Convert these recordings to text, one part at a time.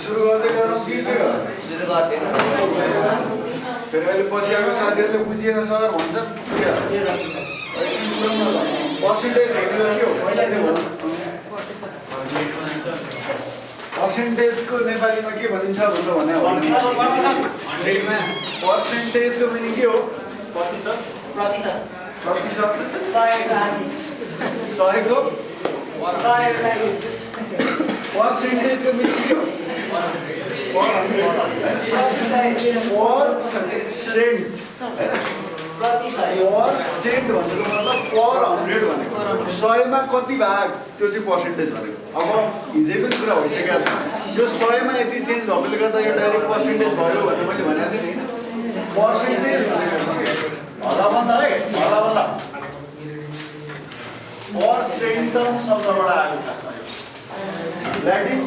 सुरु गर्दै गरौँ कि फेरि अहिले पछिको साथीहरूले बुझिएन सर भन्छ पर्सेन्टेज भनेको के हो पहिला के हो पर्सेन्टेजको नेपालीमा के भनिन्छ भनेर पर्सेन्टेजको मिनिङ के हो प्रतिशत सयको पर्सेन्टेजको मिनिङ के हो सेन्ट भनेको मतलब पर 100 भनेको 100मा कति भाग त्यो चाहिँ पर्सेन्टेज भनेको अब हिजै पनि कुरा भइसकेको छ यो 100मा यति चेन्ज भएकोले गर्दा यो डाइरेक्ट पर्सेन्टेज भयो भनेर मैले भनेको थिएँ नि हैन पर्सेन्टेज भनेको हल्ला बन्द है हल्ला बन्द पर्सेन्टम शब्दबाट आएको खासमा यो द्याट इज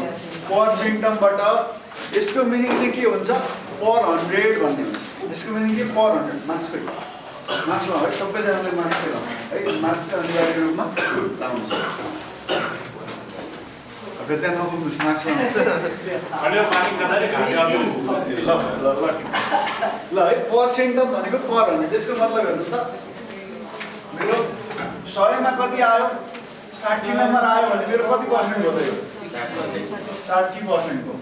पर्सेन्टमबाट यसको मिनिङ चाहिँ के हुन्छ पर 100 भन्ने हुन्छ यसको मिनिङ के पर 100 मार्क्सको मार्क्समा है सबैजनाले मार्क्स है मार्क्स अनिवार्य रूपमा लाउनुहुन्छ अब त्यहाँ नपुग्नुहोस् मार्क्समा ल है पर्सेन्टम भनेको पर 100 त्यसको मतलब हेर्नुहोस् त मेरो 100मा कति आयो 60 नम्बर आयो भने मेरो कति पर्सेन्ट हो त यो 60% को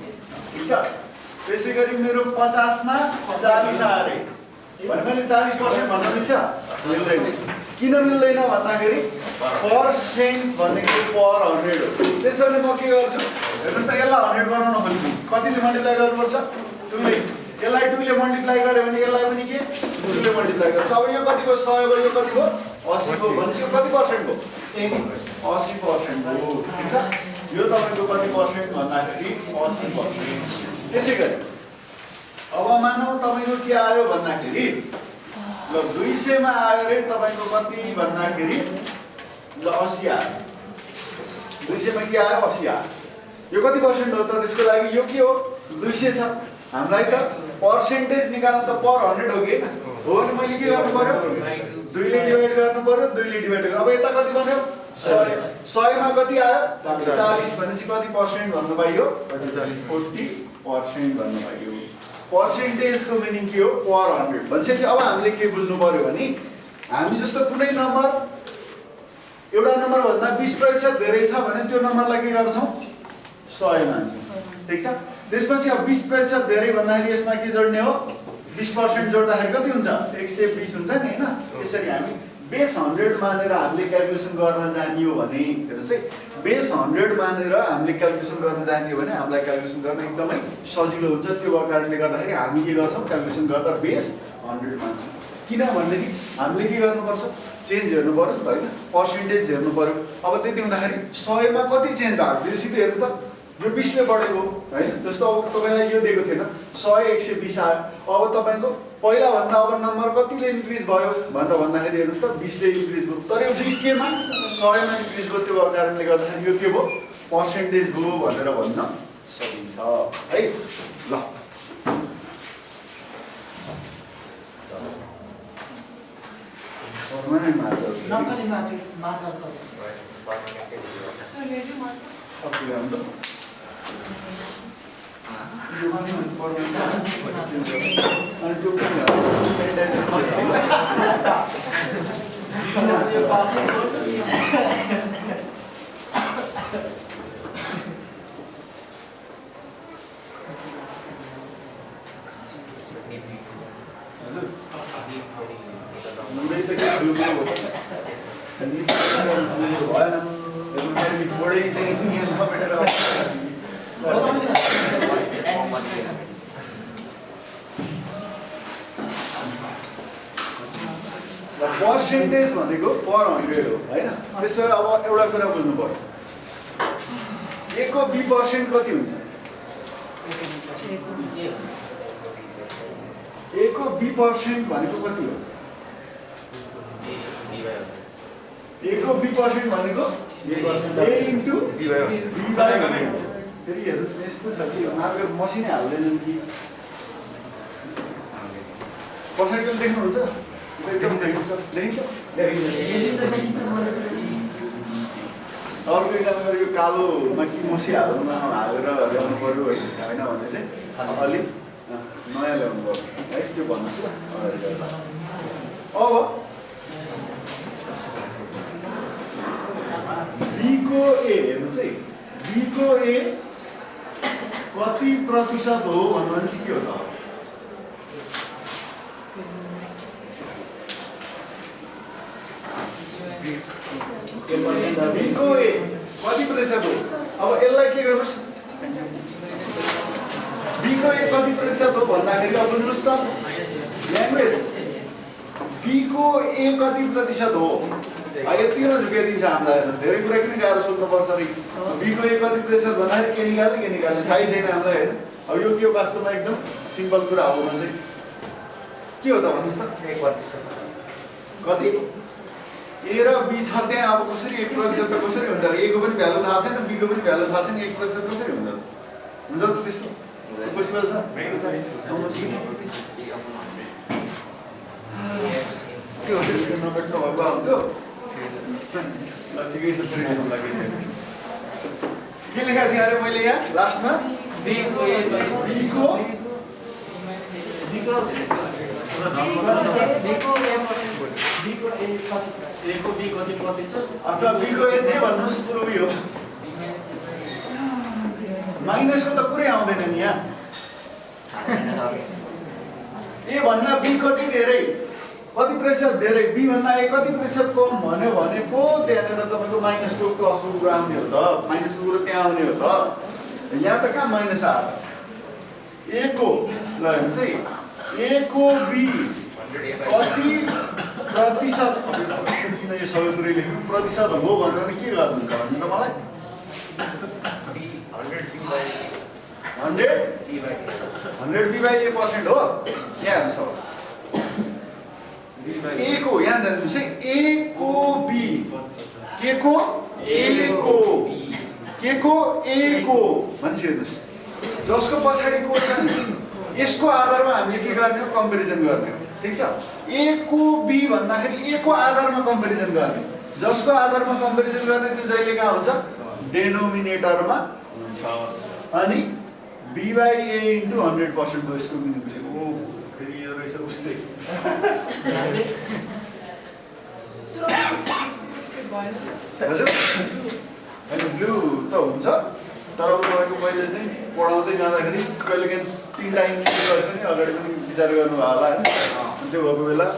ठीक छ त्यसै गरी मेरो 50 मा 40 आयो रे भने मैले 40% भन्न मिल्छ मिल्दैन किन मिल्दैन भन्दाखेरि पर्सेन्ट भनेको पर 100 हो त्यसैले म के गर्छु हेर्नुस् त यसलाई 100 बनाउन खोज्छु कतिले मल्टिप्लाई गर्नुपर्छ 2 ले यसलाई 2 ले मल्टिप्लाई गरे भने यसलाई पनि के 2 ले मल्टिप्लाई गर्छु अब यो कति भयो 100 भयो यो कति भयो 80 भयो भनेपछि यो कति पर्सेन्ट हो 80% हो ठीक छ यो तपाईको कति पर्सेन्ट भन्दाखेरि 80%। त्यसै गरी अब मानौ तपाईको के आयो भन्दाखेरि ल 200 मा आयो रे तपाईको कति भन्दाखेरि ल 80 आयो 200 मा के आयो 80 आयो यो कति पर्सेन्ट हो त त्यसको लागि यो के हो 200 छ हामीलाई त पर्सेन्टेज निकाल्न त पर 100 हो कि हैन हो भने मैले के गर्नु पर्यो 2 ले डिवाइड गर्नु पर्यो 2 ले डिवाइड गर्नु अब यता कति बन्यो 100 मा कति आयो 40 भनेपछि कति पर्सेन्ट भन्नु पाइयो 40% भन्नु पाइयो पर्सेन्टेजको मिनिङ के हो पर 100 भनेपछि अब हामीले के बुझ्नु पर्यो भने हामी जस्तो कुनै नम्बर एउटा नम्बर भन्दा 20% धेरै छ भने त्यो नम्बरलाई के गर्छौं 100 मान्छौं ठीक छ त्यसपछि अब 20% धेरै भन्दाखेरि यसमा के जोड्ने हो 20% जोड्दाखेरि कति हुन्छ 120 हुन्छ नि हैन यसरी हामी बेस 100 मानेर हामीले क्याल्कुलेसन गर्न जानियो भने हेर्नुस् है बेस 100 मानेर हामीले क्याल्कुलेसन गर्न जानियो भने हामीलाई क्याल्कुलेसन गर्न एकदमै सजिलो हुन्छ त्यो कारणले गर्दाखेरि हामी के गर्छौं क्याल्कुलेसन गर्दा बेस 100 मान्छौं किन भन्दाखेरि हामीले के गर्नुपर्छ चेन्ज हेर्नु पर्यो हैन पर्सेन्टेज हेर्नु पर्यो अब त्यति हुँदाखेरि 100 मा कति चेन्ज भएको त्यो सिधै हेर्नु त यो 20 ले बढेको हैन जस्तो अब तपाईलाई यो दिएको थिएन 100 120 आयो अब तपाईको पहिला भन्दा अब नम्बर कतिले इन्क्रिज भयो भनेर भन्दाखेरि हेर्नुस् त 20 ले इन्क्रिज भयो तर यो 20 के मा 100 मा इन्क्रिज भयो त्यो कारणले गर्दाखेरि यो के भयो पर्सेन्टेज हो भनेर भन्न सकिन्छ है ल पर्मानेन्ट मार्कर नक्कली मार्कर गर्छ यो पनि पर्सेन्टेज भनेको पर 100 हो हैन त्यसो अब एउटा कुरा बुझ्नु पर्यो A को B% कति हुन्छ? A को B% भनेको कति हो? A को B% भनेको A into B by फेरि हेर्नुहोस् यस्तो छ कि उहाँहरूको मसिनै हाल्दैनन् कि पछाडिको देख्नुहुन्छ? एकदम देखिन्छ? अर्को एकजना यो कालोमा कि मसी हाल्नुमा हालेर ल्याउनु पऱ्यो होइन भने चाहिँ अलिक नयाँ ल्याउनु पऱ्यो है त्यो भन्नुहोस् ल। अब B को A हेर्नुहोस् है, B को A कति प्रतिशत हो भन्नु चाहिँ के हो त? B को A कति प्रतिशत हो? अब यसलाई के गर्नुहोस्? B को A कति प्रतिशत हो भन्दाखेरि अब बुझ्नुहोस् त ल्याङ्ग्वेज B को A कति प्रतिशत हो? यति नै झुकाइदिन्छ हामीलाई धेरै कुरा किन गाह्रो सोध्नु पर्छ रे? B को A कति प्रतिशत भन्दाखेरि के निकाल्ने थाहै छैन हामीलाई हैन। अब यो के हो वास्तवमा एकदम सिम्पल कुरा हो भने चाहिँ के हो त भन्नुस् त? 1% कति? A र B छ त्यहाँ अब कसरी 1% त कसरी हुन्छ र? A को पनि भ्यालु थाहा छैन, B को पनि भ्यालु थाहा छैन, 1% कसरी हुन्छ त? हुन्छ त त्यस्तो? पोसिबल छ? के हो त्यो नम्बर त भएको हुन्थ्यो? ल ठिकै छ फेरि हेर्नु लागि चाहिँ के लेखेको थिएँ अरे मैले यहाँ लास्टमा? B को अथवा B को A जे भन्नुहोस् पुरो उयो माइनसको त कुरै आउँदैन नि यहाँ। A भन्दा B कति धेरै, कति प्रतिशत धेरै, B भन्दा A कति प्रतिशत कम भन्यो भने पो त्यहाँनिर तपाईँको माइनसको प्लसको कुरो आउने हो त, माइनसको कुरो त्यहाँ आउने हो त। यहाँ त कहाँ माइनस आयो? A को ल हेर्नुहोस् है, A को B कति प्रतिशत, किन यो सबै कुरो लेख्नु प्रतिशत हो भनेर के गर्नुहुन्छ भन्नु त मलाई? 100 B by A% हो यहाँ हेर्नुहोस् अब A को यहाँ हेर्नुहोस् है, A को B के को A को के को A को भन्छ हेर्नुहोस् जसको पछाडि को छ यसको आधारमा हामीले के गर्ने हो? कम्पेरिजन गर्ने हो। ठीक छ? A को B भन्दाखेरि A को आधारमा कम्पेरिजन गर्ने, जसको आधारमा कम्पेरिजन गर्ने त्यो जहिले कहाँ हुन्छ? डेनोमिनेटरमा हुन्छ। अनि B by A into 100% हो यसको मिनिङ चाहिँ। ओ फेरि यो रहेछ उस्तै हजुर होइन ब्लू त हुन्छ तर अब तपाईँको मैले चाहिँ पढाउँदै जाँदाखेरि कहिलेकाहीँ 3 लाइन गर्छ नि अगाडि पनि विचार गर्नु होला हैन। त्यो भएको बेला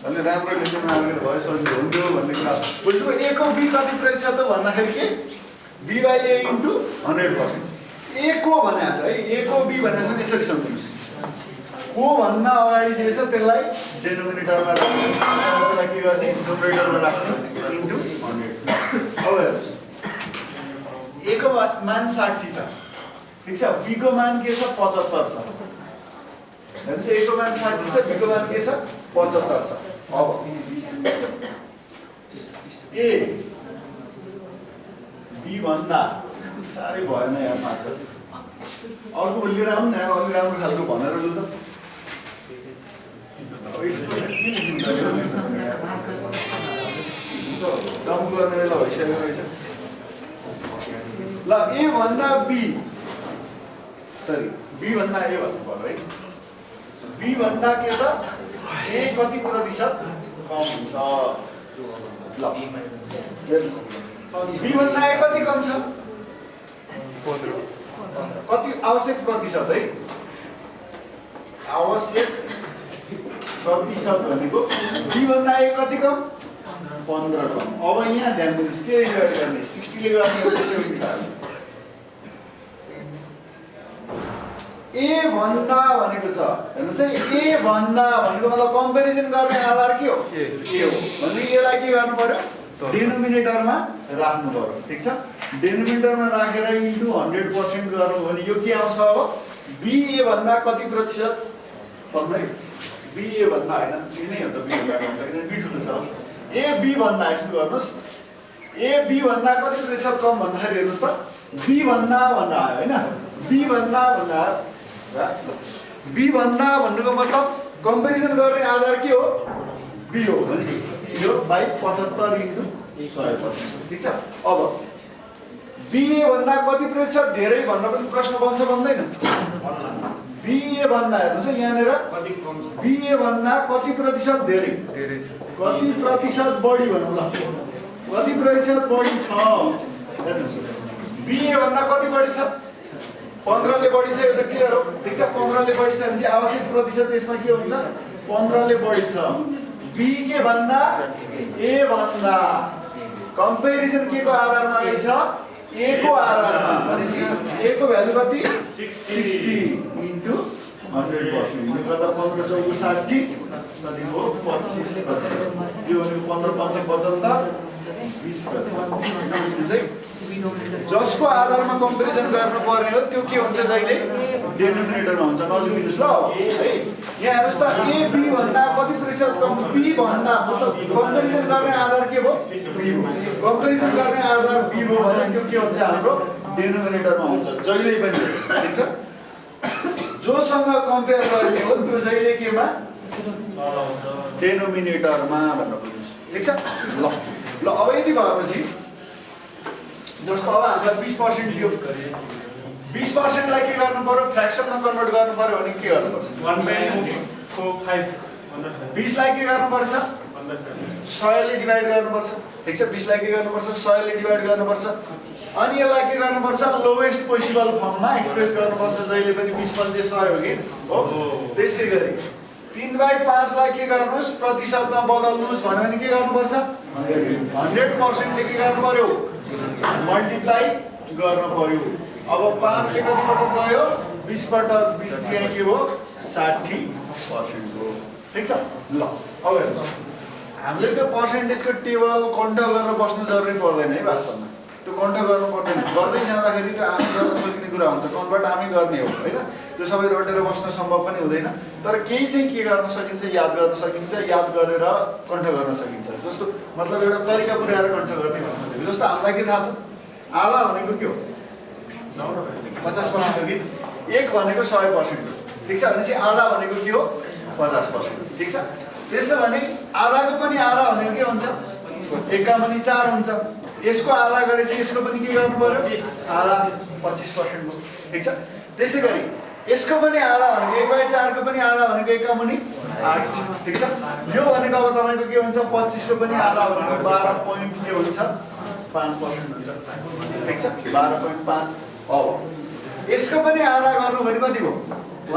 अलि राम्रो लेख्न नआएको भए सजिलो हुन्थ्यो भन्ने कुरा बुझ्नु। A को B कति प्रतिशत हो भन्दाखेरि के B by A into 100%। A को भनेको छ है, A को B भनेको छ यसरी सम्झिनुस्। को भन्दा अगाडि जे छ त्यसलाई डेनोमिनेटरमा राख्नु, त्यसलाई के गर्ने न्युमरेटरमा राख्नु इन्टु 100। अब हेर्नुस् A को मान 60 छ, ठीक छ? B को मान के छ? 75 छ। हेर्नुस् A को मान 60 छ, B को मान के छ? 75 छ। अब A B भन्दा साह्रै भएन यहाँ मात्र अर्को लिएर आउँ न यार, अलि राम्रो खालको भनेर लु त। डम गर्ने बेला भइसकेको रहेछ। ल A भन्दा B सरी B भन्दा A भन्नु पर्यो है। B भन्दा के त A कति प्रतिशत कम हुन्छ? ल B भन्दा A कति कम छ? 15 कति आवश्यक प्रतिशत है? आवश्यक प्रतिशत भनेको B भन्दा A कति कम? 15 कम। अब यहाँ ध्यान दिनुस् के डिभाइड गर्ने? 60 ले गर्ने हो 70 हाल्नु। A भन्दा भनेको छ हेर्नुस् है, A भन्दा भनेको मतलब कम्पेरिजन गर्ने आधार के हो? A हो। भने यसलाई के गर्नु पर्यो? डिनोमिनेटरमा राख्नु पर्यो। ठीक छ? डेनोमिनेटरमा राखेर इन्टु 100% गर्नु भने यो के आउँछ अब BA भन्दा कति प्रतिशत भन्दै BA भन्दा हैन यही नै हो त B भन्दा किन B ठुलो छ A B भन्दा यस्तो गर्नुस् A B भन्दा कति प्रतिशत कम भन्दाखेरि हेर्नुस् त B भन्दा भनेर आयो हैन B भन्दा भनेर आयो B भन्दा भन्नुको मतलब कम्पेरिजन गर्ने आधार के हो B हो भनेपछि यो बाइ 75 इन्टु 100%। ठीक छ अब BA भन्दा कति प्रतिशत धेरै भन्न पनि प्रश्न बन्छ बन्दैन BA भन्दा हेर्नुस् यहाँनेर BA भन्दा कति प्रतिशत धेरै कति प्रतिशत बढी भनौँ ल कति प्रतिशत बढी छ हेर्नुस् BA भन्दा कति बढी छ 15 ले बढी छ यो त क्लियर हो ठीक छ 15 ले बढी छ भने चाहिँ आवश्यक प्रतिशत यसमा के हुन्छ 15 ले बढी छ B के भन्दा A भन्दा कम्पेरिजन के को आधारमा रहेछ A को आधारमा भनेपछि A को भ्यालु कति 60 इन्टु 100% यो गर्दा 15 चौको 60 कति हो 25 यो भनेको 15 5 75 20% जसको आधारमा कम्पेरिजन गर्नु पर्ने हो त्यो के हुन्छ जहिले डेनोमिनेटरमा हुन्छ नजुकिनुस् ल है यहाँ हेर्नुस् त A B भन्दा कति प्रतिशत कम B भन्दा मतलब कम्पेरिजन गर्ने आधार के हो B हो कम्पेरिजन गर्ने आधार B हो भने त्यो के हुन्छ हाम्रो डेनोमिनेटरमा हुन्छ जहिले पनि ठीक छ जोसँग कम्पेयर गर्ने हो त्यो जहिले केमा डेनोमिनेटरमा भनेर बुझ्नुस् ठीक छ ल ल अब यति भएपछि जस्तो अब हामीलाई 20% दियो 20% लाई के गर्नु पर्यो फ्र्याक्सनमा कन्भर्ट गर्नु पर्यो भने के गर्नु पर्छ 20 लाई के गर्नु पर्छ 100 ले डिवाइड गर्नु पर्छ ठीक छ 20 लाई के गर्नु पर्छ 100 ले डिवाइड गर्नु पर्छ अनि यसलाई के गर्नु पर्छ लोएस्ट पोसिबल फर्ममा एक्सप्रेस गर्नु पर्छ जहिले पनि 20 पंजे 100 हो कि हो त्यसैगरी 3/5 लाई के गर्नुस् प्रतिशतमा बदल्नुस् भन्यो भने के गर्नु पर्छ 100% ले के गर्नु पर्यो मल्टिप्लाई गर्न पर्यो अब 5 ले कति पटक गयो 20 पटक 20 के हो 60% हो ठीक छ ल अब हेर्नुस् हामीले त्यो पर्सेन्टेजको टेबल कन्ट गरेर बस्नु जरुरी पर्दैन है वास्तवमा त्यो कन्ट गर्नु पर्दैन गर्दै जाँदाखेरि त्यो आफै गर्न सकिने कुरा हुन्छ कन्भर्ट आफै गर्ने हो हैन त्यो सबै रटेर बस्न सम्भव पनि हुँदैन तर केही चाहिँ के गर्न सकिन्छ याद गर्न सकिन्छ याद गरेर कन्ट गर्न सकिन्छ जस्तो मतलब एउटा तरिका पुर्याएर कन्ट गर्ने भन्नु जस्तो हामीलाई के थाहा छ आधा भनेको के हो 50% हो कि 1 भनेको 100% हो ठीक छ भनेपछि आधा भनेको के हो 50% ठीक छ त्यसो भने आधाको पनि आधा भनेको के हुन्छ 1 का पनि 4 हुन्छ यसको आधा गरेपछि यसको पनि के गर्नु पर्यो आधा 25% हो ठीक छ त्यसैगरी यसको पनि आधा भनेको 1/4 को पनि आधा भनेको 1 का पनि 8 ठीक छ यो भनेको अब तपाईको के हुन्छ 25 को पनि आधा भनेको 12 पॉइन्ट के हुन्छ 5% हुन्छ ठीक छ 12.5 अब यसको पनि आधा गर्नु भने कति हो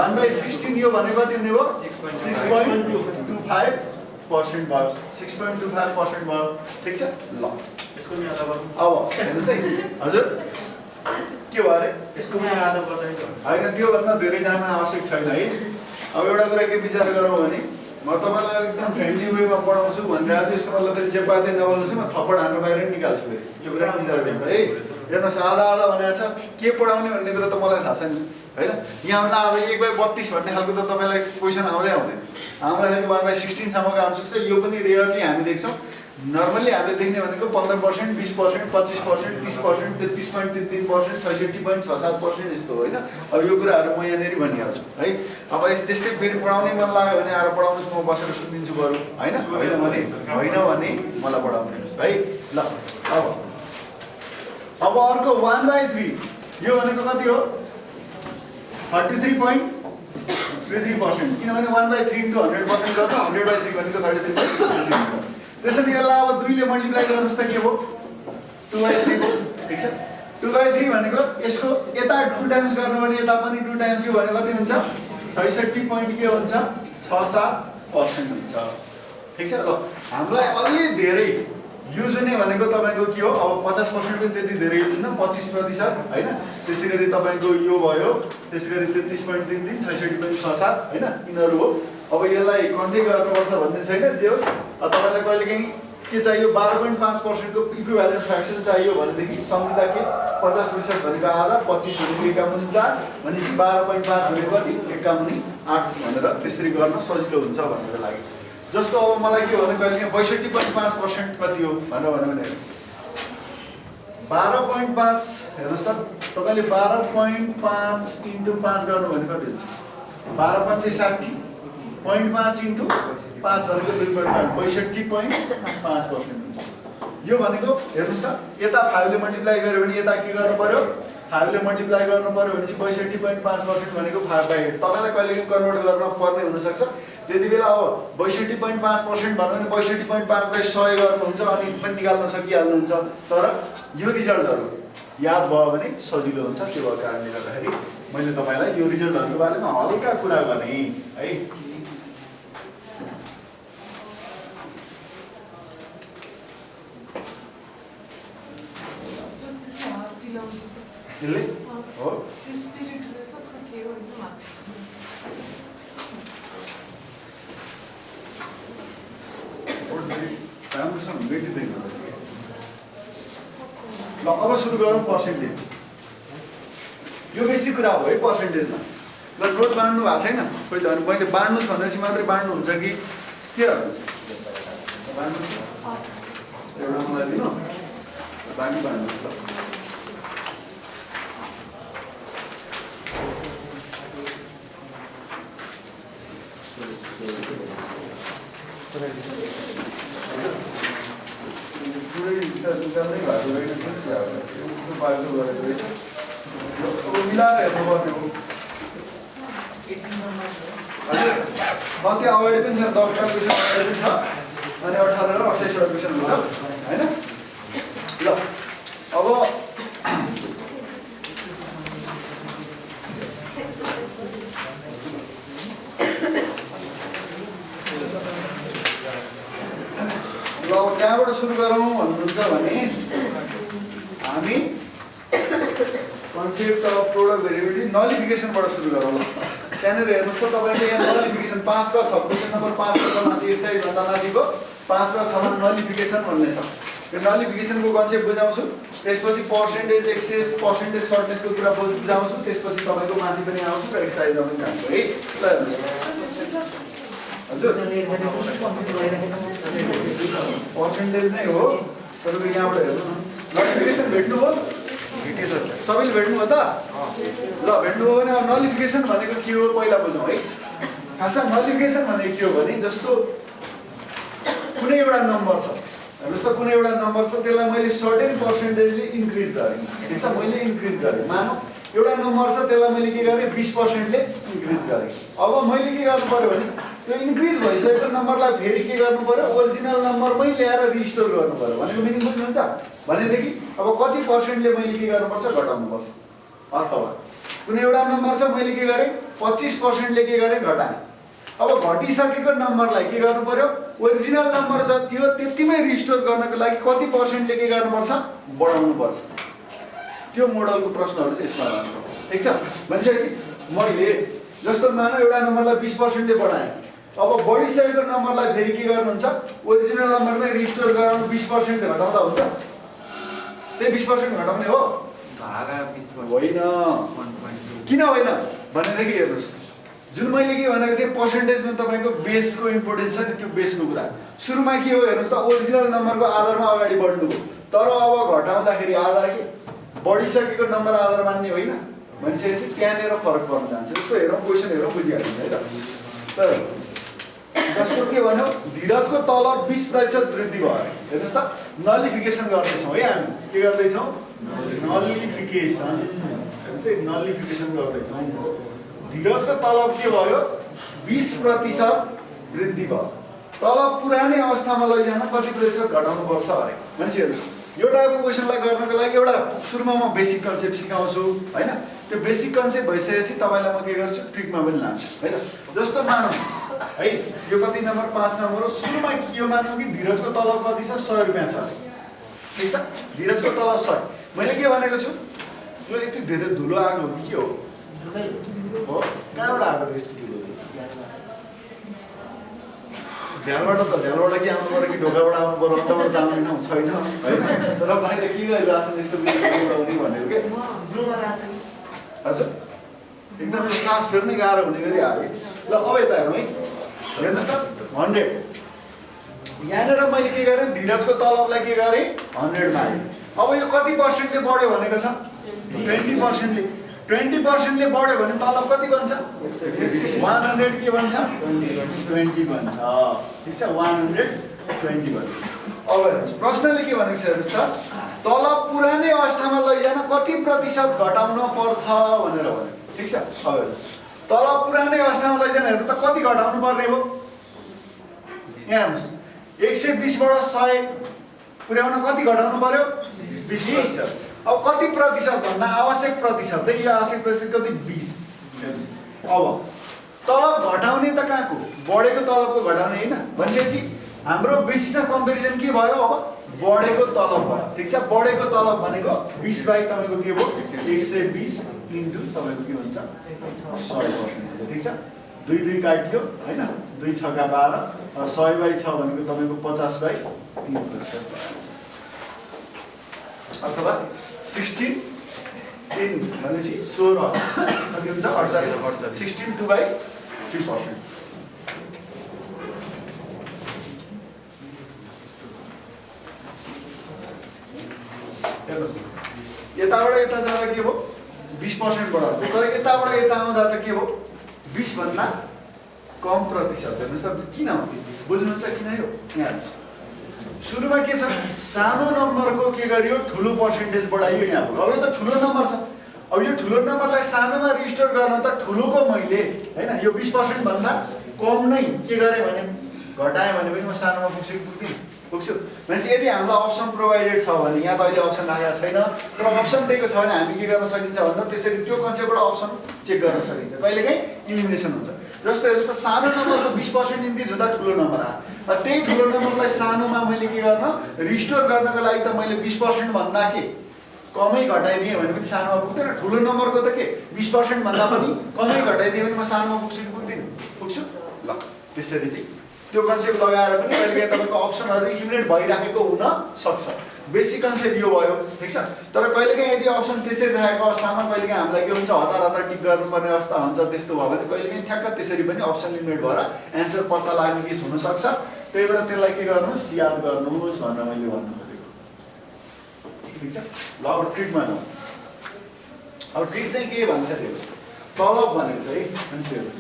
1/16 यो भने कति हुने भयो 6.25% भयो 6.25% भयो ठीक छ ल यसको नि आधा गर्नु अब हेर्नुस् है हजुर के भयो रे यसको पनि आधा गर्दै हैन त्यो भन्दा धेरै जान आवश्यक छैन है अब एउटा कुरा के विचार गरौँ भने म तपाईलाई एकदम फ्रेन्डली वेमा पढाउँछु भनिरहेको छु यसको मतलब फेरि जे पाते नबोल्नुस् म थप्पड हान्न बाहिर निकाल्छु फेरि यो कुरा विचार गर्नु है हेर्नुस् आधा आधा भनेको छ के पढाउने भन्ने कुरा त मलाई थाहा छ नि हैन यहाँभन्दा अब 1/32 भन्ने खालको त तपाईलाई क्वेशन आउँदै आउँदैन हामीलाई फेरि 1/16 सम्मको आउन सक्छ यो पनि रेयरली हामी देख्छौँ नर्मली हामीले देख्ने भनेको 15% 20% 25% 30% 33.33% 66.67% यस्तो होइन अब यो कुराहरू म यहाँनेरि भनिहाल्छु है अब त्यस्तै फेरि पढाउने मन लाग्यो भने आएर पढाउनुस् म बसेर सुनिदिन्छु बरु हैन होइन भने मलाई पढाउनुहोस् है ल अब अर्को 1/3 यो भनेको कति हो 33.33% किनभने 1/3 into 100% गर्छ 100/3 भनेको 33.33 त्यसैले यसलाई अब 2 ले मल्टिप्लाई गर्नुस् त के हो 2/3 हो ठीक छ 2/3 भनेको यसको यता 2 टाइम्स गर्नु भने यता पनि 2 टाइम्स यो भनेको कति हुन्छ 66 point के हुन्छ 6-7% हुन्छ ठीक छ ल हामीलाई अलि धेरै युज हुने भनेको तपाईको के हो अब 50% पनि त्यति धेरै युज हुन्न 25% हैन त्यसैगरी तपाईको यो भयो त्यसैगरी 33.33 66.67 हैन यिनीहरु हो अब यसलाई कन्टे गर्नुपर्छ भन्ने छैन जे होस् तपाईलाई कहिलेकाहीँ के चाहियो 12.5% को इक्विभ्यालेन्ट फ्र्याक्सन चाहियो भनेदेखि सम्झिँदा के 50% भनेको आधा 25 भनेको 51/4 भनेपछि 12.5 भनेको कति 51/8 भनेर त्यसरी गर्न सजिलो हुन्छ भन्नको लागि। जस्तो अब मलाई के भन्नु कहिले 62.5% कति हो भनेर भन्यो भने 12.5 हेर्नुहोस् त तपाईँले 12.5 × 5 गर्नु भने कति हुन्छ 12×5 = 60 0.5 × 5 भनेको 2.5 62.5% हुन्छ। यो भनेको हेर्नुहोस् त यता 5 ले मल्टिप्लाई गर्यो भने यता के गर्नु पर्यो 5 ले मल्टिप्लाई गर्नु पर्यो भने 62.5% भनेको 5/8 तपाईँलाई कहिले कन्भर्ट गर्न पर्ने हुन सक्छ। त्यति बेला अब 62.5% भन्नु भने 62.5/100 गर्नुहुन्छ अनि पनि निकाल्न सकिहाल्नुहुन्छ। तर यो रिजल्टहरु याद भयो भने सजिलो हुन्छ। त्यो भएको कारणले गर्दाखेरि मैले तपाईलाई यो रिजल्टहरुको बारेमा हल्का कुरा गर्ने है। ले हो स्पिरिट रहेछ के हो नि मान्छे राम्रोसँग भेटिँदैन। ल अब सुरु गरौँ पर्सेन्टेज। यो बेसी कुरा हो है पर्सेन्टेजमा। ल नोट बाँड्नु भएको छैन खोइ त मैले बाँड्नुहोस् भनेपछि मात्रै बाँड्नु हुन्छ कि के गर्नुहुन्छ बाँड्नुहोस् एउटा मलाई दिनु बाँड्नुहोस् ल। मिलाएर हेर्नुपर्ने हो। कति अगाडि पनि छ 10 क्वेसन अगाडि पनि छ अनि 18 र 28 वटा क्वेसन हुन्छ हैन। ल अब कहाँबाट सुरु गरौँ भन्नुहुन्छ भने हामी कन्सेप्ट अफ प्रोडक्ट भेरिएबिलिटी नलिफिकेसनबाट सुरु गरौँ। ल त्यहाँनिर हेर्नुहोस् त तपाईँले यहाँ नलिफिकेसन 5 र 6 क्वेसन नम्बर 5 र 6 माथि एक्सर्साइज भन्दा माथिको 5 र 6 मा नलिफिकेसन भन्ने छ। यो नलिफिकेसनको कन्सेप्ट बुझाउँछु, त्यसपछि पर्सेन्टेज एक्सेस पर्सेन्टेज सर्टनेसको कुरा बुझाउँछु, त्यसपछि तपाईँको माथि पनि आउँछु र एक्सर्साइजमा पनि जान्छु है। हजुर पर्सेन्टेज नै हो तपाईँको यहाँबाट हेर्नु न। नलिफिकेसन भेट्नुभयो सबैले भेट्नुभयो त? ल भेट्नुभयो भने अब नलिफिकेसन भनेको के हो पहिला बुझौँ है। खासमा नलिफिकेसन भनेको के हो भने जस्तो कुनै एउटा नम्बर छ हेर्नुहोस् त कुनै एउटा नम्बर छ त्यसलाई मैले सर्टेन पर्सेन्टेजले इन्क्रिज गरेँ ठिक छ मैले इन्क्रिज गरेँ मानौँ एउटा नम्बर छ त्यसलाई मैले के गरेँ 20% ले इन्क्रिज गरेँ। अब मैले के गर्नु पर्यो भने त्यो इन्क्रिज भइसकेको नम्बरलाई फेरि के गर्नु पर्यो ओरिजिनल नम्बरमै ल्याएर रिस्टोर गर्नु पर्यो भनेको मिनिङ बुझ्नुहुन्छ भनेदेखि अब कति पर्सेन्टले मैले के गर्नुपर्छ घटाउनुपर्छ। अथवा कुनै एउटा नम्बर छ मैले के गरेँ 25% ले के गरेँ घटाएँ। अब घटिसकेको नम्बरलाई के गर्नु पर्यो ओरिजिनल नम्बर जति हो त्यतिमै रिस्टोर गर्नको लागि कति पर्सेन्टले के गर्नुपर्छ बढाउनु पर्छ। त्यो मोडलको प्रश्नहरु चाहिँ यसमा आउँछ ठीक छ। भनेपछि मैले जस्तो मानौ एउटा नम्बरलाई 20% ले बढाएँ। अब बढिसकेको नम्बरलाई फेरि के गर्नुहुन्छ ओरिजिनल नम्बरमै रिस्टोर गराउनु 20% घटाउँदा हुन्छ। त्यही 20% घटाउने हो भागा 20% होइन। 1.2 किन होइन भनेदेखि हेर्नुहोस् जुन मैले के भनेको थिएँ पर्सेन्टेजमा तपाईँको बेसको इम्पोर्टेन्स छ नि त्यो बेसको कुरा सुरुमा के हो हेर्नुहोस् त ओरिजिनल नम्बरको आधारमा अगाडि बढ्नुभयो तर अब घटाउँदाखेरि आधार के बढिसकेको नम्बर आधार मान्ने होइन भनेपछि त्यहाँनिर फरक पर्न जान्छ। जस्तो हेरौँ क्वेसन हेरौँ बुझिहाल्नु है त। तर जस्तो के भन्यो धीरजको तलब 20% वृद्धि भयो अरे हेर्नुहोस् त नलिफिकेसन गर्दैछौँ है हामी के गर्दैछौँ नलिफिकेसन नलिफिकेसन गर्दैछौँ। धीरजको तलब के भयो 20% वृद्धि भयो। तलब पुरानै अवस्थामा लैजान कति प्रतिशत घटाउनु पर्छ अरे मान्छेहरू यो टाइपको क्वेसनलाई गर्नको लागि एउटा सुरुमा म बेसिक कन्सेप्ट सिकाउँछु हैन। त्यो बेसिक कन्सेप्ट भइसकेपछि तपाईलाई म के गर्छु ट्रिकमा पनि लान्छु है त। जस्तो मानौँ है यो कति नम्बर 5 नम्बर हो सुरुमा यो मानौँ कि धीरजको तलब कति छ 100 रुपैयाँ छ अरे ठीक छ। धीरजको तलब 100 मैले के भनेको छु यो यति धेरै धुलो आएको हो कि के हो हो कहाँबाट आएको यस्तो धुलो झ्यालबाट के आउनु पर्यो कि ढोकाबाट आउनु पर्यो अन्तबाट आउनु छैन है तर बाहिर के गरिरहेको छ यस्तो बनाउने भनेको के ब्लूमा राछ नि हजुर एकदम सास फेर्नै गाह्रो हुने गरी आयो ल अब यता हेरौँ है हेर्नुहोस् त 100 यहाँनिर मैले के गरेँ धीरजको तलबलाई के गरेँ 100 मा आयो अब यो कति पर्सेन्टले बढ्यो भनेको छ 20%ले 20%ले बढ्यो भने तलब कति बन्छ 100 के बन्छ 20 बन्छ ठिक छ 120 बन्छ अब हेर्नुहोस् प्रश्नले के भनेको छ हेर्नुहोस् त तलब पुरानै अवस्थामा लैजान कति प्रतिशत घटाउन पर्छ भनेर भन्यो ठिक छ अब हेर्नुहोस् तलब पुरानै अवस्थामा लैजान हेर्नु त कति घटाउनु पर्ने हो यहाँ हेर्नुहोस् 120 बाट 100 पुर्याउन कति घटाउनु पर्यो 20%। अब कति प्रतिशत भन्दा आवश्यक प्रतिशत है यो आवश्यक प्रतिशत कति 20। अब तलब घटाउने त कहाँको बढेको तलबको घटाउने हैन भनेपछि हाम्रो बेसिसमा कम्पेरिजन के भयो अब बढेको तलब भयो ठीक छ बढेको तलब भनेको 20 बाइ तपाईको के भयो 120 इन्टु तपाईको के हुन्छ 100% ठीक छ 2 2 काट्यो हैन 2 6 का 12 100 बाइ 6 भनेको तपाईको 50 बाइ 3% अथवा 16 3 भनेपछि 16 कति हुन्छ 48 16 2 बाइ 3%। यताबाट यता जाँदा के भयो 20% बढाउँछ तर यताबाट यता आउँदा त के भयो 20 भन्दा कम प्रतिशत हेर्नुस् त किन हो बुझ्नुहुन्छ किन यो यहाँ सुरुमा के छ सानो नम्बरको के गरियो ठुलो पर्सेन्टेज बढाइयो यहाँ अब यो त ठुलो नम्बर छ अब यो ठुलो नम्बरलाई सानोमा रिस्टोर गर्न त ठुलोको मैले हैन यो 20% भन्दा कम नै के गरे भने घटाए भने पनि म सानोमा पुग्छु भनेपछि यदि हामीलाई अप्सन प्रोभाइडेड छ भने यहाँ त अहिले अप्सन राखेको छैन तर अप्सन दिएको छ भने हामी के गर्न सकिन्छ भन्दा त्यसरी त्यो कन्सेप्टबाट अप्सन चेक गर्न सकिन्छ कहिलेकाहीँ इलिमिनेसन हुन्छ जस्तो हेर्नुहोस् त सानो नम्बरको 20% इन्क्रिज हुँदा ठुलो नम्बर आयो त्यही ठुलो नम्बरलाई सानोमा मैले के गर्न रिस्टोर गर्नको लागि त मैले 20% भन्दा के कमै घटाइदिएँ भने पनि सानोमा पुग्दैन ठुलो नम्बरको त के 20% भन्दा पनि कमै घटाइदिएँ भने म सानोमा पुग्छु ल त्यसरी चाहिँ त्यो कन्सेप्ट लगाएर पनि कहिलेकाहीँ तपाईको अप्सनहरु इलिमिनेट भइराखेको हुन सक्छ बेसिक कन्सेप्ट यो भयो ठीक छ तर कहिलेकाहीँ यदि अप्सन त्यसरी राखेको अवस्थामा कहिलेकाहीँ हामीलाई के हुन्छ हतार हतार टिक गर्नुपर्ने अवस्था हुन्छ त्यस्तो भयो भने कहिलेकाहीँ ठ्याक्क त्यसरी पनि अप्सन इलिमिनेट भएर एन्सर पत्ता लाग्ने केस हुन सक्छ त्यही भएर त्यसलाई के गर्नुस् याद गर्नुस् भनेर मैले भन्नु खोजेको ठीक छ ल अब ट्रिटमा जाउँ अब ट्रिट चाहिँ के भन्दाखेरि तलब भनेको छ है मान्छेहरु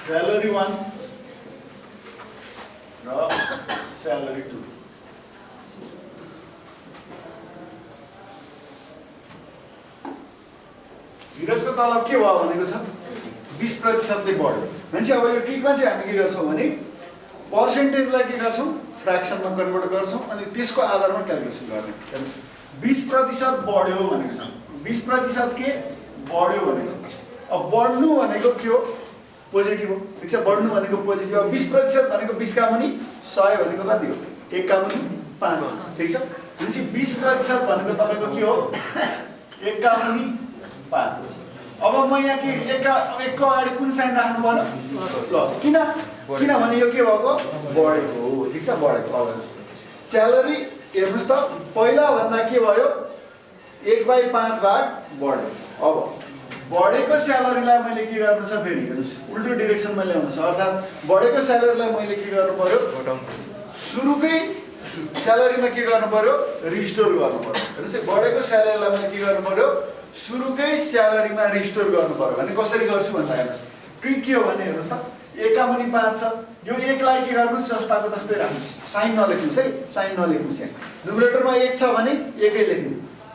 salary 1 र salary 2 धीरजको तलब के भयो भनेको छ 20% ले बढ्यो भनेपछि अब यो ट्रिकमा चाहिँ हामी के गर्छौं भने पर्सेन्टेजलाई के गर्छौं फ्र्याक्सनमा कन्भर्ट गर्छौं अनि त्यसको आधारमा क्याल्कुलेसन गर्ने 20% बढ्यो भनेको छ 20% के बढ्यो भनेको छ अब बढ्नु भनेको के हो पोजिटिभ हो ठीक छ बढ्नु भनेको पोजिटिभ हो 20% भनेको 20 का मुनि 100 भनेको कति हो 1 का मुनि 5 ठीक छ भनेपछि 20% भनेको तपाईको के हो 1 का मुनि 5 अब म यहाँ के 1 को अगाडि कुन साइन राख्नु पर्यो प्लस किनभने यो के भएको बढेको हो ठीक छ बढेको अब स्यालेरी हेर्नुस् त पहिला भन्दा के भयो 1/5 भाग बढ्यो अब बढेको स्यालेरीलाई मैले के गर्नु छ फेरि हेर्नुस् उल्टो डाइरेक्सनमा ल्याउनु छ अर्थात् बढेको स्यालेरीलाई मैले के गर्नु पर्यो सुरुकै स्यालेरीमा के गर्नु पर्यो रिस्टोर गर्नु पर्यो हेर्नुस् बढेको स्यालेरीलाई मैले के गर्नु पर्यो सुरुकै स्यालेरीमा रिस्टोर गर्नु पर्यो भने कसरी गर्छु भन्दा हेर्नुस् ट्रिक के हो भने हेर्नुस् त 1 का मुनि 5 छ यो 1 लाई के गर्नुस् जस्ताको तस्तै राख्नुस् साइन नलेख्नुस् है साइन नलेख्नुस् यहाँ न्युमरेटरमा 1 छ भने 1 कै लेख्नु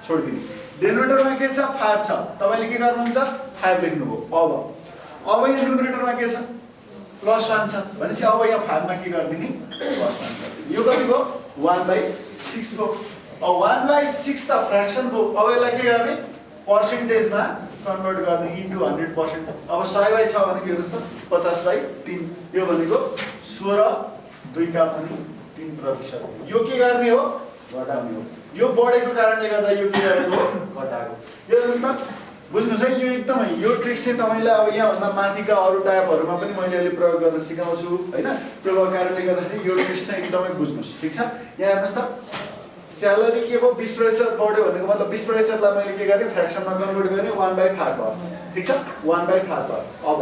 छोड्दिनु डेनोमिनेटरमा के छ 5 छ तपाईले के गर्नुहुन्छ 5 लेख्नुभयो अब यहाँ न्युमरेटरमा के छ +1 छ भनेपछि अब यहाँ 5 मा के गर्दिने +1 यो कति भयो 1/6 भयो अब 1/6 त फ्र्याक्सन भयो अब यसलाई के गर्ने पर्सेन्टेजमा कन्भर्ट गर्ने इन्टु 100% अब 100/6 भनेको हेर्नुस् त 50/3 यो भनेको 16 2 का पनि 3% यो के गर्ने हो घटाउने हो यो बढेको कारणले गर्दा यो के गरेको घटाएको यो हेर्नुस् त बुझ्नुहोस् है, यो एकदमै यो ट्रिक चाहिँ तपाईँलाई अब यहाँभन्दा माथिका अरू टाइपहरूमा पनि मैले अहिले प्रयोग गर्न सिकाउँछु होइन। त्यो भएको कारणले गर्दाखेरि यो ट्रिक चाहिँ एकदमै बुझ्नुहोस्, ठिक छ। यहाँ हेर्नुहोस् त, स्यालेरी के भयो 20% बढ्यो भनेको मतलब 20%लाई मैले के गरेँ फ्र्याक्सनमा कन्भर्ट गरेँ 1/5 भयो, ठिक छ, 1/5 भयो। अब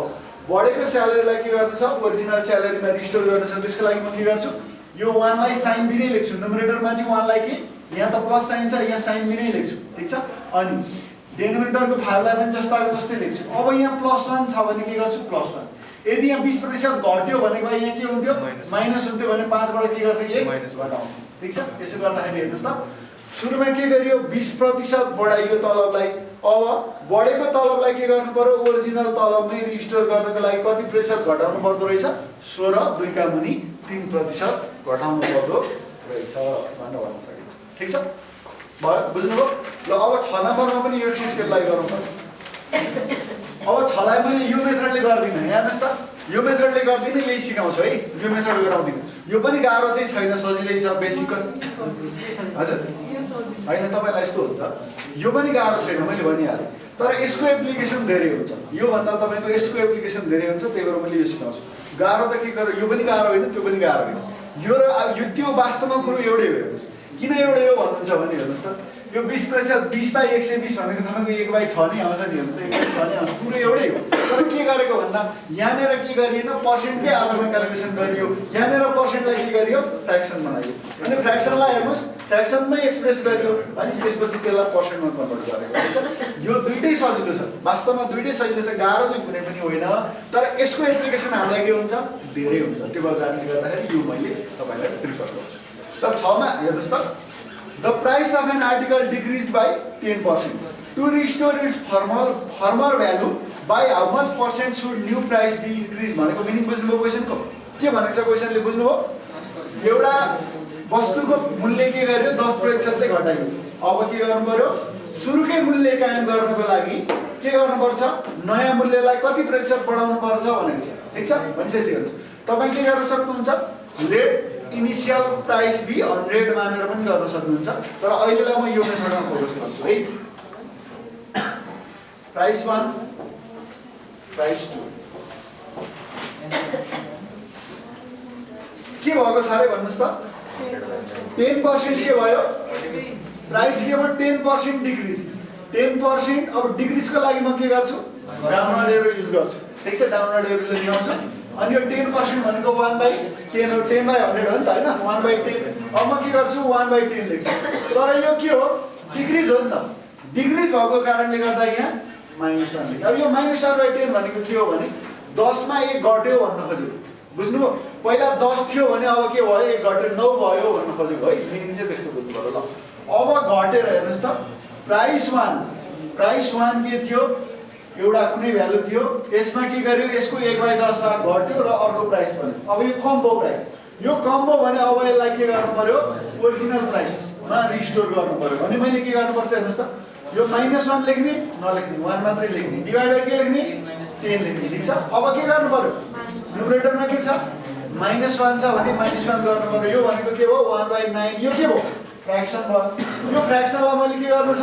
बढेको स्यालेरीलाई के गर्नु छ, ओरिजिनल स्यालेरीमा रिस्टोर गर्नु छ, त्यसको लागि म के गर्छु, यो 1 लाई साइन बिनै लेख्छु, न्युमरेटरमा चाहिँ 1 लाई के यहाँ त प्लस साइन छ, यहाँ साइन बिनै लेख्छु, ठिक छ। अनि डेनोमिनेटरको 5 लाई पनि जस्ताको जस्तै लेख्छु। अब यहाँ +1 छ भने के गर्छु, +1। यदि यहाँ 20% घट्यो भनेको यहाँ के हुन्थ्यो, माइनस हुन्थ्यो भने 5 बाट के गर्ने 1 घटाउनु, ठिक छ। यसो गर्दाखेरि हेर्नुहोस् त, सुरुमा के गरियो 20% बढाइयो तलबलाई। अब बढेको तलबलाई के गर्नु पर्यो, ओरिजिनल तलबमै रिस्टोर गर्नको लागि कति प्रतिशत घटाउनु पर्दो रहेछ, 16 2 का मुनि 3% घटाउनु पर्दो रहेछ भनेर भन्न सकिन्छ, ठिक छ। भयो, बुझ्नुभयो। ल अब 6 नम्बरमा पनि यो ट्रिक एप्लाई गरौँ त। अब 6 लाई मैले यो मेथडले गर्दिनँ, हेर्नुहोस् त, यो मेथडले गर्दिनँ, यही सिकाउँछु है, यो मेथड गराउँदिनँ। यो पनि गाह्रो चाहिँ छैन, सजिलै छ, बेसिक हजुर होइन। तपाईँलाई यस्तो हुन्छ, यो पनि गाह्रो छैन, मैले भनिहालेँ, तर यसको एप्लिकेसन धेरै हुन्छ, योभन्दा तपाईँको यसको एप्लिकेसन धेरै हुन्छ, त्यही भएर मैले यो सिकाउँछु। गाह्रो त के गर्यो, यो पनि गाह्रो होइन, त्यो पनि गाह्रो होइन, यो र अब यो त्यो वास्तवमा कुरो एउटै हो। किन एउटै हो भन्नुहुन्छ भने हेर्नुहोस् त, यो 20% 20/120 भनेको तपाईँको 1/6 नै आउँछ नि, त 1/6 नै आउँछ, कुरो एउटै हो। तर के गरेको भन्दा यहाँनिर के गरिएन, पर्सेन्टकै आधारमा क्यालकुलेसन गरियो, यहाँनिर पर्सेन्टलाई के गरियो, फ्र्याक्सन बनाइयो। अनि फ्र्याक्सनलाई हेर्नुहोस्, फ्र्याक्सनमै एक्सप्रेस गरियो, अनि त्यसपछि त्यसलाई पर्सेन्टमा कन्भर्ट गरेको रहेछ। यो दुइटै सजिलो छ, वास्तवमा दुइटै सजिलो छ, गाह्रो चाहिँ कुनै पनि होइन। तर यसको एप्लिकेसन हामीलाई के हुन्छ, धेरै हुन्छ, त्यो भएको कारणले गर्दाखेरि यो मैले तपाईँलाई प्रिफर गर्छु। त 6 मा हेर्नुहोस् त, the price of an article decreased by 10%. To restore its former value, by how much percent should new price be increased? भनेको मिनिङ बुझ्नुभयो क्वेशनको? के भनेको छ क्वेशनले, बुझ्नुभयो? एउटा वस्तुको मूल्य के गर्यो, 10% ले घटाइयो। अब के गर्नु पर्यो, सुरुकै मूल्य कायम गर्नको लागि के गर्नुपर्छ, नयाँ मूल्यलाई कति प्रतिशत बढाउनु पर्छ भनेको छ, ठिक छ। भनेपछि हेर्नुहोस्, तपाईँ के गर्न सक्नुहुन्छ, लेट इनिशियल प्राइस बी 100 मानेर पनि गर्न सक्नुहुन्छ, तर अहिलेलाई म यो मेथडमा फोकस गर्छु है। प्राइस 1 प्राइस 2 के भएको छ रे भन्नुस् त, 10% के भयो, प्राइस के भयो, 10% डिक्रिज, 10%। अब डिक्रिजको लागि म के गर्छु, डाउनवर्ड एरो युज गर्छु, ठिक छ, डाउनवर्ड एरोले ल्याउँछु। अनि यो 10% भनेको 1/10 हो, 10/100 हो नि त होइन, 1/10। अब म के गर्छु, 1/10 लेख्छु, तर यो के हो, डिक्रिज हो नि त, डिक्रिज भएको कारणले गर्दा यहाँ -1 लेख्छु। अब यो -1/10 भनेको के हो भने 10 मा 1 घट्यो भन्न खोजेको, बुझ्नुभयो। पहिला 10 थियो भने अब के भयो, 1 घट्यो 9 भयो भन्न खोजेको है, मिनिङ चाहिँ त्यस्तो बुझ्नु पर्यो। ल अब घटेर हेर्नुहोस् त, प्राइस 1 के थियो, एउटा कुनै भ्यालु थियो, यसमा के गर्यो, यसको 1/10 घट्यो र अर्को प्राइस बन्यो। अब यो कम्बो प्राइस, यो कम्बो भने अब यसलाई के गर्नु पर्यो, ओरिजिनल प्राइसमा रिस्टोर गर्नु पर्यो। भने मैले के गर्नुपर्छ हेर्नुहोस् त, यो -1 लेख्ने नलेख्ने, 1 मात्रै लेख्ने, डिभाइड बाइ के लेख्ने, 10 लेख्ने, ठिक छ। अब के गर्नु पर्यो, न्युमरेटरमा के छ, -1 छ भने -1 गर्नु पर्यो। यो भनेको के हो, 1/9, यो के हो, फ्र्याक्सन भयो। यो फ्र्याक्सनलाई मैले के गर्नु छ,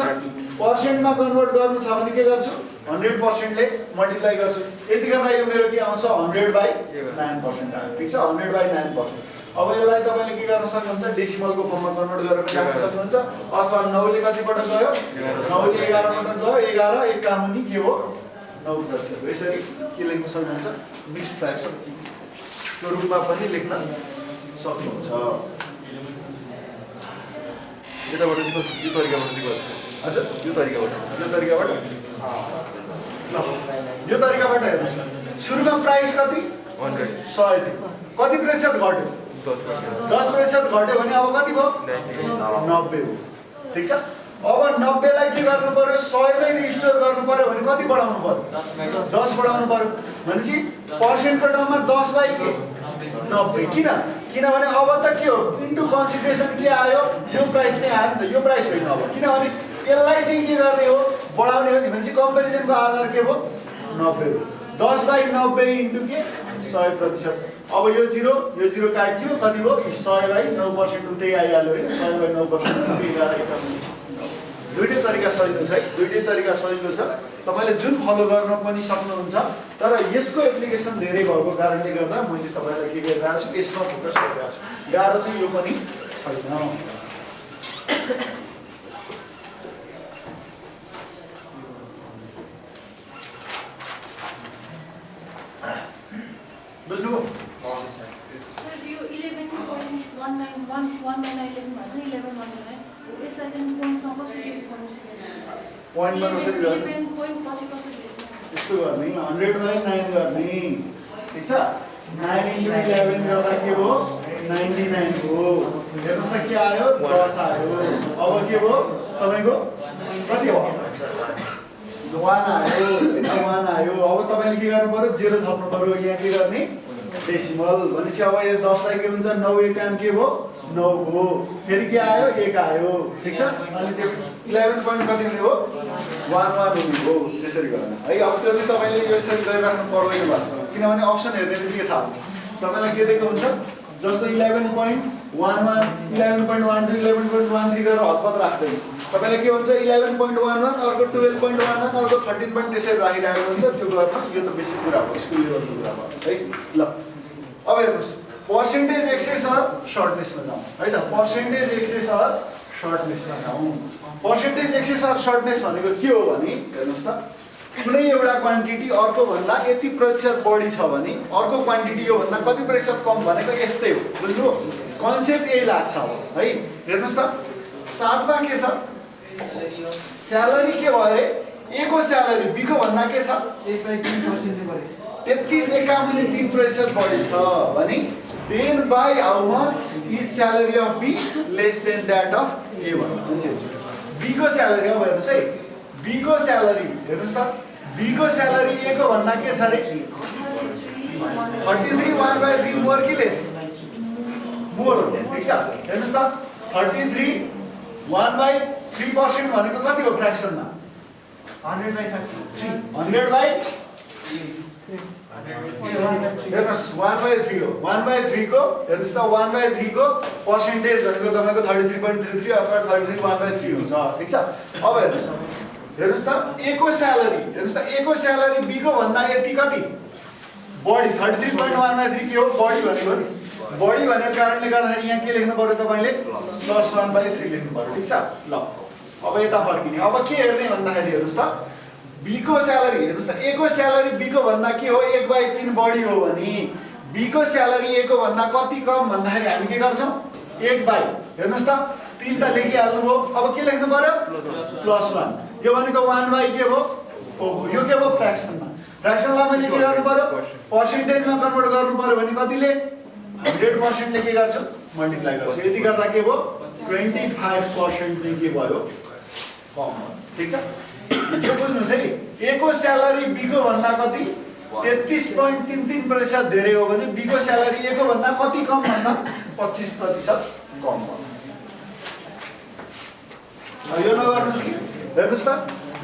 पर्सेन्टमा कन्भर्ट गर्नु छ भने के गर्छु, 100% ले मल्टिप्लाई गर्छु। यति गर्दा यो मेरो के आउँछ, 100/9% आयो, ठिक छ, 100/9%। अब यसलाई तपाईले के गर्न सक्नुहुन्छ, डेसिमलको फर्ममा कन्भर्ट गरेर पनि राख्न सक्नुहुन्छ, अथवा 9 ले कति पटक गयो, 9 ले 11 पटक गयो, 11 1 का मुनि के हो, 9%। यसरी के लेख्न सक्नुहुन्छ, मिक्स फ्र्याक्सनको रूपमा पनि लेख्न सक्नुहुन्छ। यताबाट यो तरिकाबाट चाहिँ हजुर, यो तरिकाबाट यो तरिकाबाट हेर्नुहोस्, सुरुमा प्राइस कति, 100 थियो, कति प्रतिशत घट्यो, 10% घट्यो भने अब कति भयो, 90 हो, ठिक छ। अब 90 लाई के गर्नु पर्यो, 100 मै रिस्टोर गर्नु पर्यो भने कति बढाउनु पर्यो, 10 बढाउनु पर्यो। भनेपछि पर्सेन्टको टर्ममा 10/90। किनभने अब त के हो, इन्टु कन्सिडरेसन के आयो, यो प्राइस चाहिँ आयो नि त, यो प्राइस होइन। अब किनभने यसलाई चाहिँ के गर्ने हो, बढाउने हो नि, भनेपछि कम्पेरिजनको आधार के हो, 90 हो। 10/90 इन्टु के, 100%। अब यो 0 काट्यो, कति भयो, 100/9% उतै आइहाल्यो होइन, 100/9% दुईटै तरिका सजिलो छ है, दुईटै तरिका सजिलो छ। तपाईले जुन फलो गर्न पनि सक्नुहुन्छ, तर यसको एप्लिकेसन धेरै भएको कारणले गर्दा मैले तपाईलाई के गरिरहेको छु, यसमा फोकस गरिरहेको छु। गाह्रो चाहिँ यो पनि छैन। बुझ्नुभयो? सर यो 11.19111 भन्छ 1119 यसलाई चाहिँ पोइन्टमा कसरी गर्नु सकिन्छ? पोइन्टमा कसरी गर्ने? 11 पोइन्ट पछि कसरी लेख्नु? यस्तो गर्ने 100/9 गर्ने, ठीक छ? 9 × 11 गर्दा के हो? 99 हो। हेर्नुस् त के आयो? 10 आयो। अब के हो तपाईको? कति हो? 1 आयो, हैन 1 आयो। अब तपाईले के गर्नु पर्यो? 0 थप्नु पर्यो। यहाँ के गर्ने? डेसिमल। भनेपछि अब यो 10 लाई के हुन्छ? 9 एक काम के हो? 9 हो। फेरि के आयो? 1 आयो, ठीक छ? अनि त्यो 11 पोइन्ट कति हुने हो? 11 हुने हो। त्यसरी गर्ने है। अब त्यो चाहिँ तपाईले यसरी गरिराख्नु पर्दैन वास्तवमा, किनभने अप्सन हेर्ने बित्तिकै थाहा हुन्छ तपाईलाई के दिएको हुन्छ। जस्तो 11.11, 11.12, 11.13 गरेर हतपत राख्दैन। तपाईलाई के हुन्छ? 11.11, अर्को 12.11, अर्को 13 त्यसरी राखिरहेको हुन्छ। त्यो गर्न यो त बेसिक कुरा हो, स्कुल लेभलको कुरा हो है। ल अब हेर्नुस्, पर्सेन्टेज एक्सेस अर सर्टनेसमा जाउँ है त। पर्सेन्टेज एक्सेस अर सर्टनेसमा जाउँ। पर्सेन्टेज एक्सेस अर सर्टनेस भनेको के हो भने हेर्नुस् त, कुनै एउटा क्वान्टिटी अर्को भन्दा यति प्रतिशत बढी छ भने अर्को क्वान्टिटी यो भन्दा कति प्रतिशत कम भनेको यस्तै हो। बुझ्नु? कन्सेप्ट यही लाग्छ अब है। हेर्नुस् त, 7 मा के छ? स्यालेरी के भयो अरे? ए को स्यालेरी बी को भन्दा के छ? 1/3% ले बढे। 33.3% बढी छ भने then by how much is salary of B less than that of A भन्नुहुन्छ। B को स्यालेरी अब हेर्नुस् है, B को स्यालेरी हेर्नुस् त, B को स्यालेरी A को भन्दा के छ रे? 33 1/3 मोर कि लेस? मोर हो, ठीक छ? हेर्नुस् त, 33 1/3% भनेको कति हो फ्र्याक्सनमा? 100/33 हेर्नुस् 1/3 हो। 1/3 को हेर्नुस् त, 1/3 को पर्सेन्टेज भनेको तपाईको 33.33 अथवा 33 1/3 हुन्छ, ठीक छ? अब हेर्नुस् त, ए को स्यालेरी हेर्नुस् त, ए को स्यालेरी बी को भन्दा यति कति बढी? 33.1/3 के हो? बढी भनेको नि। बढी भनेको कारणले गर्दाखेरि यहाँ के लेख्नु पर्यो तपाईले? +1/3 लेख्नु पर्यो, ठीक छ? ल अब यता फर्किने। अब के हेर्ने भन्दाखेरि हेर्नुस् त, बी को स्यालेरी हेर्नुस् त, ए को स्यालेरी बी को भन्दा के हो? 1/3 बढी हो भने बी को स्यालेरी ए को भन्दा कति कम भन्दाखेरि हामी के गर्छौँ? 1/, हेर्नुस् त 3 त लेखिहाल्नु हो। अब के लेख्नु पर्यो? +1। यो भनेको 1/, के हो? यो के हो? फ्र्याक्सनमा। फ्र्याक्सनलाई मैले के गर्नु पर्यो? पर्सेन्टेजमा कन्भर्ट गर्नु पर्यो भने कतिले? 100% ले के गर्छु? मल्टिप्लाई गर्छु। यति गर्दा के हो? 25% चाहिँ के भयो? कम, ठीक छ? यो बुझ्नुस् है। ए को स्यालेरी बी को भन्दा कति? 33.33% धेरै हो भने बी को स्यालेरी ए को भन्दा कति कम भन्दा 25% कम हो। यो नगर्नुस् कि हेर्नुस् त,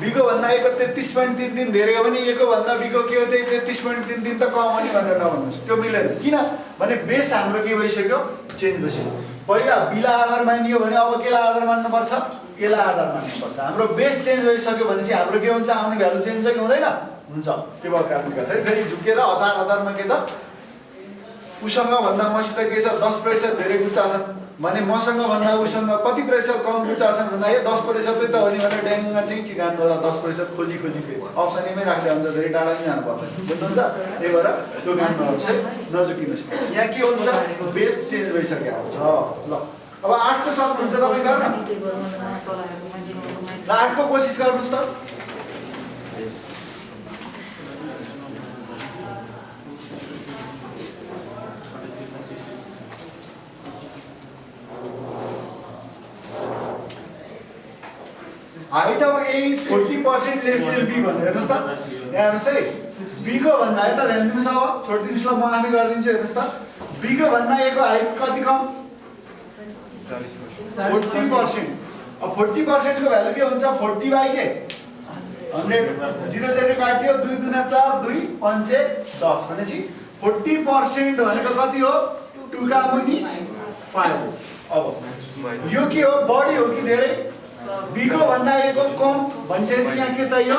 बी को भन्दा ए को 33.33 धेरै हो भने ए को भन्दा बी को के हो? 33.33 त कम हो नि भनेर नभन्नुस्, त्यो मिलेन। किन भने बेस हाम्रो के भइसक्यो? चेन्ज भइसक्यो। पहिला बी लाई आधार मानियो भने अब के लाई आधार मान्नु पर्छ? ए लाई आधार मान्नु पर्छ। हाम्रो बेस चेन्ज भइसक्यो भनेपछि हाम्रो के हुन्छ? आउने भ्यालु चेन्ज हुन्छ कि हुँदैन? हुन्छ। त्यो भएको कारणले गर्दाखेरि फेरि झुकेर आधारमा के त उसँग भन्दा मसित के छ? 10% धेरै गुच्चा छन् भने मसँग भन्दा उसँग कति प्रतिशत कम गुच्चा छन् भन्दा यो 10% त हो नि भनेर ड्याङमा चाहिँ ठिकानु होला। 10% खोजी अप्सन एमै राख्दै हुन्छ, धेरै टाढा पनि जानु पर्दैन। बुझ्नुहुन्छ? त्यही भएर त्यो काम नहोस् है, नझुकिनुहोस्। यहाँ के हुन्छ? बेस चेन्ज भइसकेको हुन्छ। ल अब 8 को सक्नुहुन्छ तपाईँ गर्न? ल 8 को कोसिस गर्नुहोस् त। Height of A is 40% less than B भनेर हेर्नुस् त। यहाँ हेर्नुस् है, बी को भन्दा यता ध्यान दिनुस्। अब छोडिदिनुस् ल, म आफै गरिदिन्छु। हेर्नुस् त, बी को भन्दा ए को हाइट कति कम? 40%। अब 40% को भ्यालु के हुन्छ? 40 बाइ के 100। 0 0 काट्यो, 2 दुना 4, 2 5 10 भनेपछि 40% भनेको कति हो? 2 का मुनि 5 हो। अब यो के हो? बढी हो कि धेरै? B को भन्दा A को कम भनेपछि यहाँ के चाहियो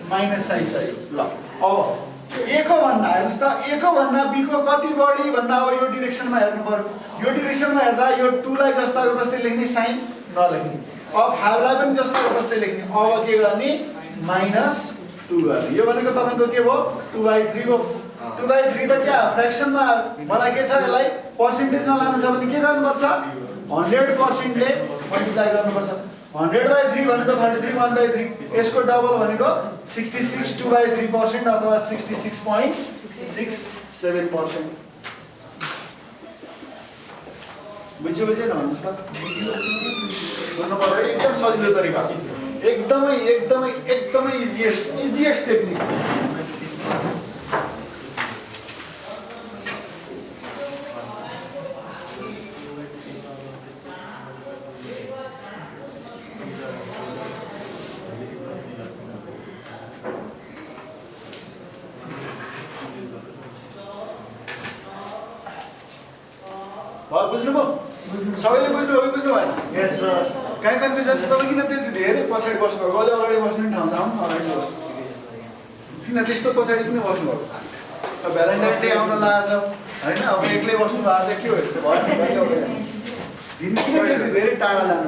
माइनस साइन चाहियो ल अब A को भन्दा हेर्नुस् त A को भन्दा B को कति बढी भन्दा अब यो डाइरेक्सनमा हेर्नु पर्यो यो डाइरेक्सनमा हेर्दा यो 2 लाई जस्ताको जस्तै लेख्ने साइन नलेख्ने अब 5 लाई पनि जस्ताको जस्तै लेख्ने अब के गर्ने माइनस 2 गर्ने यो भनेको तपाईको के भयो 2/3 हो 2/3 त क्या फ्र्याक्सनमा मलाई के छ यसलाई पर्सेन्टेजमा लानु छ भने के गर्नुपर्छ 100% ले मल्टिप्लाई गर्नुपर्छ 100/3 भनेको 33 1/3 यसको डबल भनेको 66 2/3% अथवा 66.67%। बुझ्यो बुझेन भन्नुस् त गर्नु पर्यो एकदम सजिलो तरिका एकदमै इजिएस्ट टेक्निक बुझ्नुभयो सबैले बुझ्नुभयो भएन यस सर कहीँ कन्फ्युजन छ तपाईँ किन त्यति धेरै पछाडि बस्नुभएको अलि अगाडि बस्ने ठाउँ छ अगाडि बस्नु किन त्यस्तो पछाडि किन बस्नुभएको भ्यालेन्टाइन डे आउन लागेको छ होइन अब एक्लै बस्नु भएको छ के हो यस्तो भयो दिन किन त्यति धेरै टाढा लानु